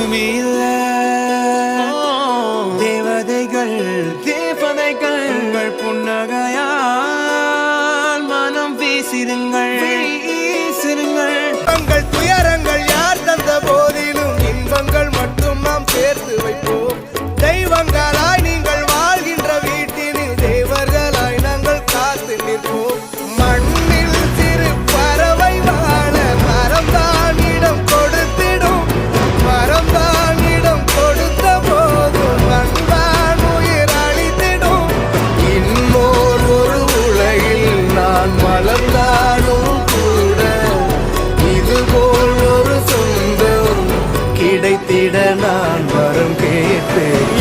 பூமியில் தேவதைகள் உங்கள் புன்னகையால் மனம் வீசிருங்கள் தங்கள் துயரங்கள் யார் தந்த போதிலும் இன்பங்கள் மட்டும் நாம் சேர்த்து வைப்போம். தெய்வங்களாய் நீங்கள் வாழ்கின்ற வீட்டினில் தேவர்களாய் நாங்கள் காத்து நிற்போம். மண்ணில் சிறு பறவை வாழ மரம்தான் இடம் கொடுத்திடும். மரம்தான் இடம் கொடுத்த போதும் மண்தான் உயிர் அளித்திடும். இன்னொரு ஒரு உலகில் நான் மலர்ந்தாலும் கூட இதுபோல் ஒரு சொந்தம் கிடைத்திட நான் வரம் கேட்பேன்.